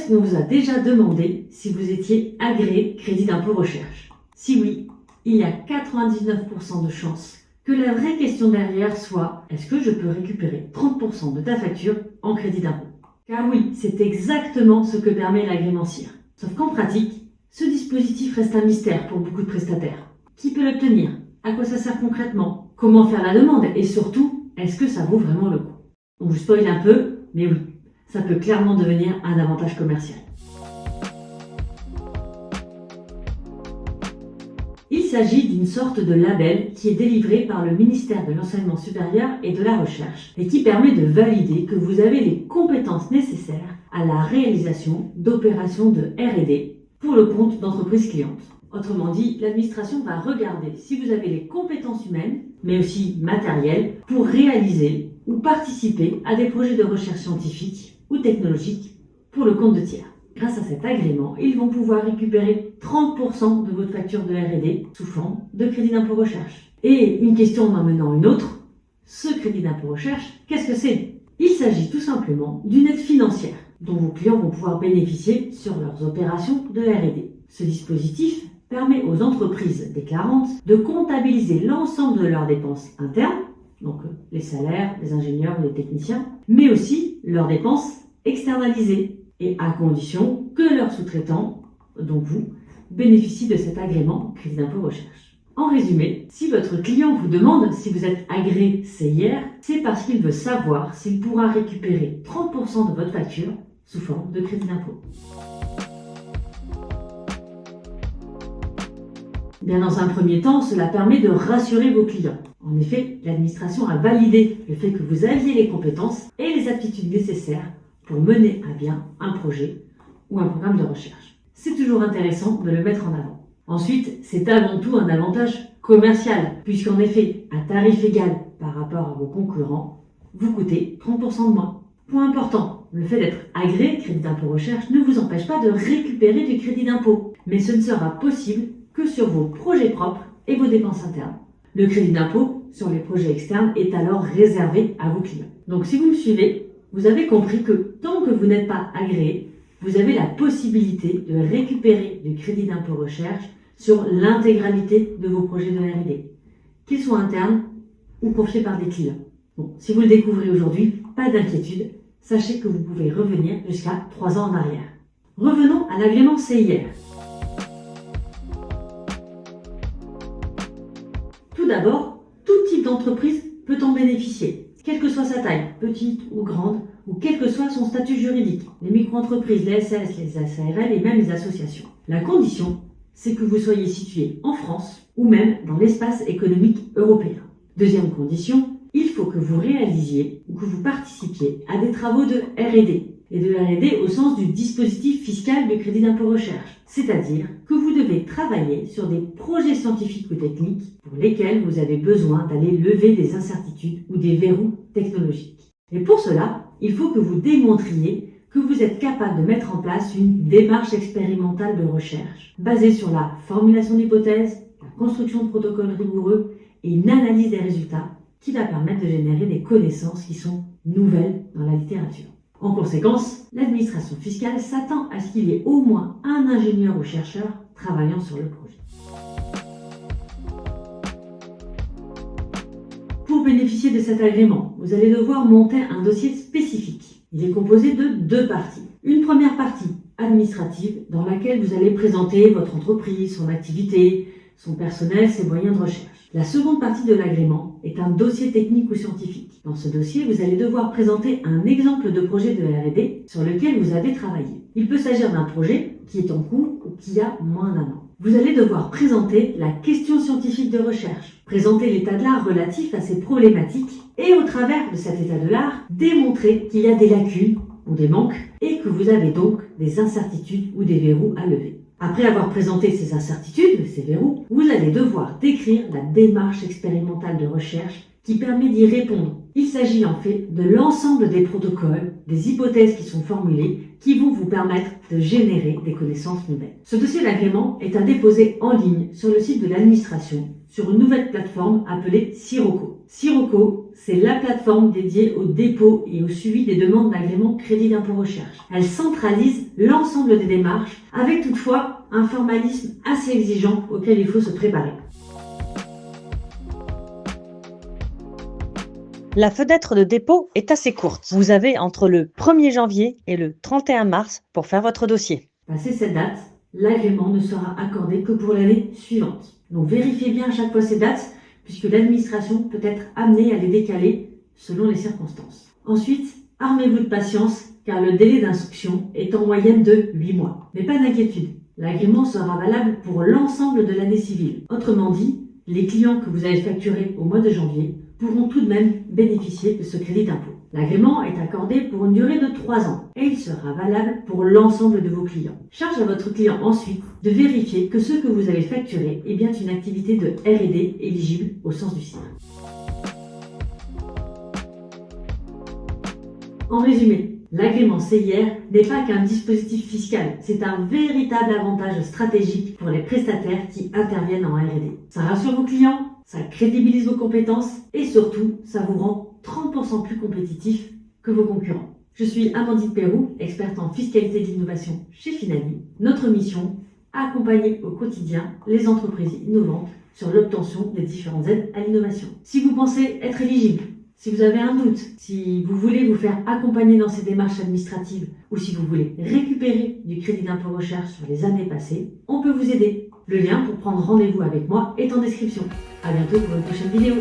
Est-ce qu'on vous a déjà demandé si vous étiez agréé crédit d'impôt recherche? Si oui, il y a 99% de chances que la vraie question derrière soit: est-ce que je peux récupérer 30% de ta facture en crédit d'impôt? Car oui, c'est exactement ce que permet l'agrément CIR. Sauf qu'en pratique, ce dispositif reste un mystère pour beaucoup de prestataires. Qui peut l'obtenir? À quoi ça sert concrètement? Comment faire la demande? Et surtout, est-ce que ça vaut vraiment le coup? On vous spoil un peu, mais oui, ça peut clairement devenir un avantage commercial. Il s'agit d'une sorte de label qui est délivré par le ministère de l'Enseignement supérieur et de la Recherche et qui permet de valider que vous avez les compétences nécessaires à la réalisation d'opérations de R&D pour le compte d'entreprises clientes. Autrement dit, l'administration va regarder si vous avez les compétences humaines, mais aussi matérielles, pour réaliser ou participer à des projets de recherche scientifique ou technologique pour le compte de tiers. Grâce à cet agrément, ils vont pouvoir récupérer 30% de votre facture de R&D sous forme de crédit d'impôt recherche. Et une question en amenant une autre, ce crédit d'impôt recherche, qu'est-ce que c'est? Il s'agit tout simplement d'une aide financière dont vos clients vont pouvoir bénéficier sur leurs opérations de R&D. Ce dispositif permet aux entreprises déclarantes de comptabiliser l'ensemble de leurs dépenses internes, donc les salaires, les ingénieurs, les techniciens, mais aussi leurs dépenses externalisées, et à condition que leurs sous-traitants, donc vous, bénéficient de cet agrément crédit d'impôt recherche. En résumé, si votre client vous demande si vous êtes agréé CIR, c'est parce qu'il veut savoir s'il pourra récupérer 30% de votre facture sous forme de crédit d'impôt. Bien, dans un premier temps, cela permet de rassurer vos clients. En effet, l'administration a validé le fait que vous aviez les compétences et les aptitudes nécessaires pour mener à bien un projet ou un programme de recherche. C'est toujours intéressant de le mettre en avant. Ensuite, c'est avant tout un avantage commercial, puisqu'en effet, à tarif égal par rapport à vos concurrents, vous coûtez 30% de moins. Point important, le fait d'être agréé crédit d'impôt recherche ne vous empêche pas de récupérer du crédit d'impôt, mais ce ne sera possible que sur vos projets propres et vos dépenses internes. Le crédit d'impôt sur les projets externes est alors réservé à vos clients. Donc si vous me suivez, vous avez compris que tant que vous n'êtes pas agréé, vous avez la possibilité de récupérer du crédit d'impôt recherche sur l'intégralité de vos projets de R&D, qu'ils soient internes ou confiés par des clients. Bon, si vous le découvrez aujourd'hui, pas d'inquiétude, sachez que vous pouvez revenir jusqu'à 3 ans en arrière. Revenons à l'agrément CIR. Tout d'abord, tout type d'entreprise peut en bénéficier, quelle que soit sa taille, petite ou grande, ou quel que soit son statut juridique, les micro-entreprises, les SS, les SARL et même les associations. La condition, c'est que vous soyez situé en France ou même dans l'espace économique européen. Deuxième condition, il faut que vous réalisiez ou que vous participiez à des travaux de R&D, et de R&D au sens du dispositif fiscal du crédit d'impôt recherche, c'est-à-dire que vous devez travailler sur des projets scientifiques ou techniques pour lesquels vous avez besoin d'aller lever des incertitudes ou des verrous technologiques. Et pour cela, il faut que vous démontriez que vous êtes capable de mettre en place une démarche expérimentale de recherche basée sur la formulation d'hypothèses, la construction de protocoles rigoureux et une analyse des résultats qui va permettre de générer des connaissances qui sont nouvelles dans la littérature. En conséquence, l'administration fiscale s'attend à ce qu'il y ait au moins un ingénieur ou chercheur travaillant sur le projet. Pour bénéficier de cet agrément, vous allez devoir monter un dossier spécifique. Il est composé de 2 parties. Une première partie administrative dans laquelle vous allez présenter votre entreprise, son activité, son personnel, ses moyens de recherche. La seconde partie de l'agrément est un dossier technique ou scientifique. Dans ce dossier, vous allez devoir présenter un exemple de projet de R&D sur lequel vous avez travaillé. Il peut s'agir d'un projet qui est en cours ou qui a moins d'1 an. Vous allez devoir présenter la question scientifique de recherche, présenter l'état de l'art relatif à ces problématiques et au travers de cet état de l'art, démontrer qu'il y a des lacunes ou des manques et que vous avez donc des incertitudes ou des verrous à lever. Après avoir présenté ces incertitudes, ces verrous, vous allez devoir décrire la démarche expérimentale de recherche qui permet d'y répondre. Il s'agit en fait de l'ensemble des protocoles, des hypothèses qui sont formulées, qui vont vous permettre de générer des connaissances nouvelles. Ce dossier d'agrément est à déposer en ligne sur le site de l'administration, sur une nouvelle plateforme appelée Sirocco. Sirocco, c'est la plateforme dédiée au dépôt et au suivi des demandes d'agrément crédit d'impôt recherche. Elle centralise l'ensemble des démarches avec toutefois un formalisme assez exigeant auquel il faut se préparer. La fenêtre de dépôt est assez courte. Vous avez entre le 1er janvier et le 31 mars pour faire votre dossier. Passé cette date, l'agrément ne sera accordé que pour l'année suivante. Donc vérifiez bien à chaque fois ces dates, puisque l'administration peut être amenée à les décaler selon les circonstances. Ensuite, armez-vous de patience, car le délai d'instruction est en moyenne de 8 mois. Mais pas d'inquiétude, l'agrément sera valable pour l'ensemble de l'année civile. Autrement dit, les clients que vous avez facturés au mois de janvier pourront tout de même bénéficier de ce crédit d'impôt. L'agrément est accordé pour une durée de 3 ans et il sera valable pour l'ensemble de vos clients. Charge à votre client ensuite de vérifier que ce que vous avez facturé est bien une activité de R&D éligible au sens du CIR. En résumé, l'agrément CIR n'est pas qu'un dispositif fiscal, c'est un véritable avantage stratégique pour les prestataires qui interviennent en R&D. Ça rassure vos clients, ça crédibilise vos compétences et surtout, ça vous rend 30% plus compétitif que vos concurrents. Je suis Amandine Pérou, experte en fiscalité d'innovation chez Finali. Notre mission, accompagner au quotidien les entreprises innovantes sur l'obtention des différentes aides à l'innovation. Si vous pensez être éligible, si vous avez un doute, si vous voulez vous faire accompagner dans ces démarches administratives ou si vous voulez récupérer du crédit d'impôt recherche sur les années passées, on peut vous aider. Le lien pour prendre rendez-vous avec moi est en description. À bientôt pour une prochaine vidéo.